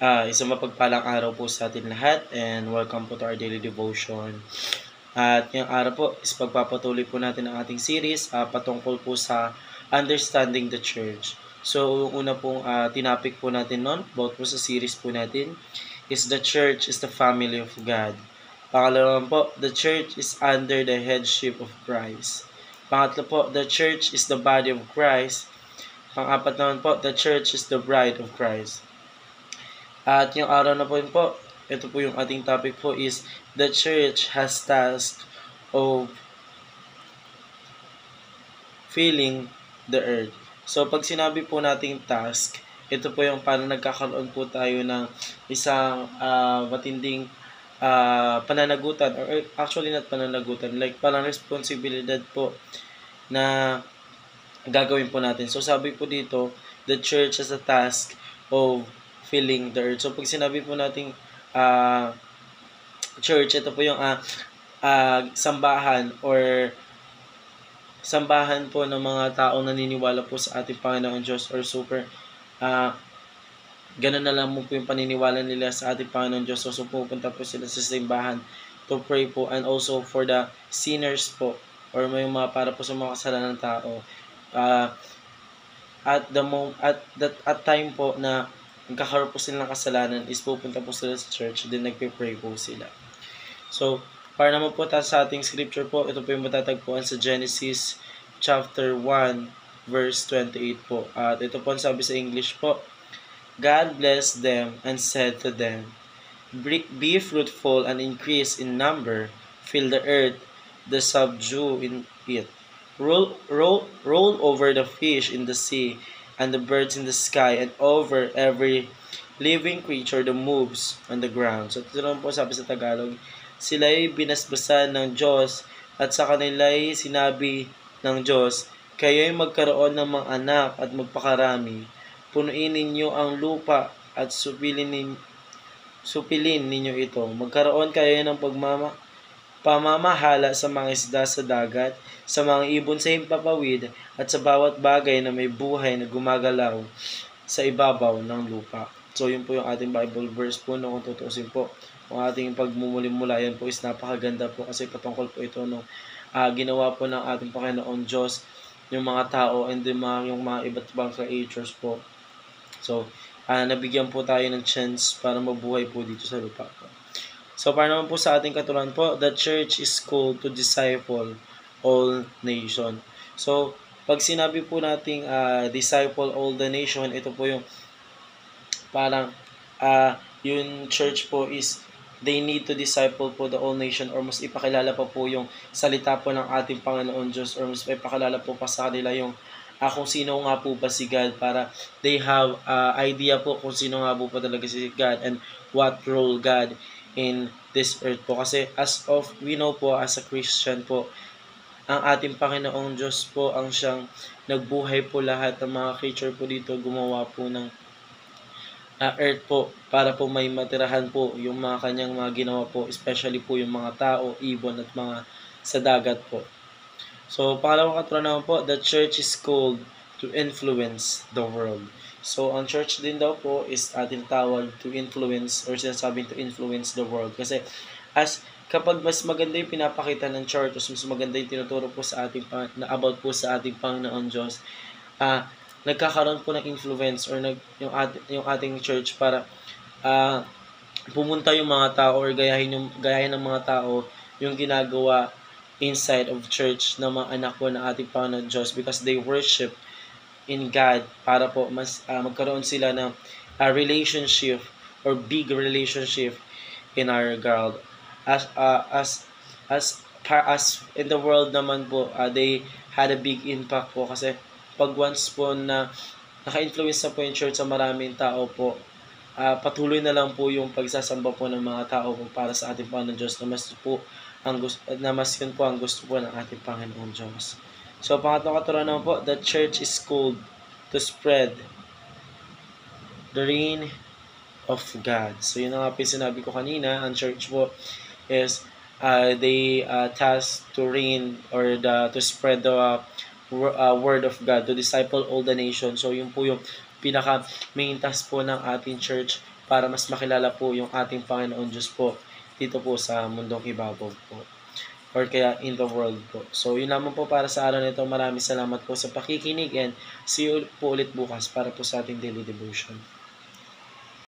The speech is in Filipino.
Isang mapagpalang araw po sa atin lahat and welcome po to our daily devotion. At ngayong araw po is pagpapatuloy po natin ang ating series patungkol po sa Understanding the Church. So, yung una pong tinapik po natin noon, about po sa series po natin, is the Church is the family of God. Pangalawa po, the Church is under the headship of Christ. Pangatlo po, the Church is the body of Christ. Pang-apat naman po, the Church is the bride of Christ. At yung araw na po yun po, ito po yung ating topic po is the church has task of filling the earth. So pag sinabi po nating task, ito po yung paano nagkakaroon po tayo ng isang matinding pananagutan or actually not pananagutan, like parang responsibilidad po na gagawin po natin. So sabi po dito, the church has a task of filling the earth. So pag sinabi po nating church, ito po yung sambahan or sambahan po ng mga taong naniniwala po sa ating Panginoon Diyos or super ganun na lang po yung paniniwala nila sa ating Panginoon Diyos. So pupunta po sila sa simbahan to pray po and also for the sinners po or may mga para po sa mga kasalanan ng tao. At time po na nagkakaroon po sila ng kasalanan is pupunta po sila sa church, then nagpe-pray po sila. So, para naman po sa ating scripture po, ito po yung matatagpuan sa Genesis chapter 1 verse 28 po. At ito po ang sabi sa English po, God blessed them and said to them, be fruitful and increase in number, fill the earth, the subdue in it. Roll over the fish in the sea and the birds in the sky and over every living creature that moves on the ground. So ito naman po sabi sa Tagalog, sila'y binasbasan ng Diyos at sa kanila'y sinabi ng Diyos, kayo'y magkaroon ng mga anak at magpakarami. Punuin ninyo ang lupa at supilin ninyo ito. Magkaroon kayo ng pamamahala sa mga isda sa dagat, sa mga ibon sa himpapawid, at sa bawat bagay na may buhay na gumagalaw sa ibabaw ng lupa. So, yun po yung ating Bible verse po, no, kung tutuusin po. Kung ating pagmumulimula, yan po is napakaganda po kasi patungkol po ito no, ginawa po ng ating Panginoon Diyos yung mga tao and yung mga iba't ibang creatures po. So, nabigyan po tayo ng chance para mabuhay po dito sa lupa po. So, para naman po sa ating katuruan po, the church is called to disciple all nation. So, pag sinabi po nating disciple all the nation, ito po yung parang yung church po is they need to disciple po the all nation or mas ipakilala pa po yung salita po ng ating Panginoon Diyos or mas ipakilala po pa sa kanila yung kung sino nga po ba si God para they have idea po kung sino nga po pa talaga si God and what role God in this earth po. Kasi as of we know po as a Christian po, ang ating Panginoong Diyos po ang siyang nagbuhay po lahat ng mga creature po dito, gumawa po ng earth po para po may matirahan po yung mga kanyang mga ginawa po, especially po yung mga tao, ibon at mga sa dagat po. So, pangalawang katuruan naman po, the church is called to influence the world. So, ang church din daw po is ating tawag to influence or sinasabing to influence the world. Kasi kapag mas maganda yung pinapakita ng church, mas maganda yung tinuturo po sa ating about po sa ating Panginoon Diyos, nagkakaroon po ng influence or yung ating church para pumunta yung mga tao or gayahin ng mga tao yung ginagawa inside of church ng mga anak po ng ating Panginoon Diyos because they worship in God para po mas magkaroon sila ng relationship or big relationship in our God. As in the world naman po, they had a big impact po kasi pag once po na naka-influence na po yung church sa maraming tao po, patuloy na lang po yung pagsasamba po ng mga tao po para sa ating Panginoon Diyos na mas yun po ang gusto po ng ating Panginoon Diyos. So, pangatlong katuruan naman po, the church is called to spread the reign of God. So, yun ang nga sinabi ko kanina, ang church po is they tasked to reign or to spread the word of God, to disciple all the nations. So, yun po yung pinaka main task po ng ating church para mas makilala po yung ating Panginoon Diyos po dito po sa mundong ibabaw po or kaya in the world po. So, yun lamang po para sa araw nito. Maraming salamat po sa pakikinig and see you po ulit bukas para po sa ating daily devotion.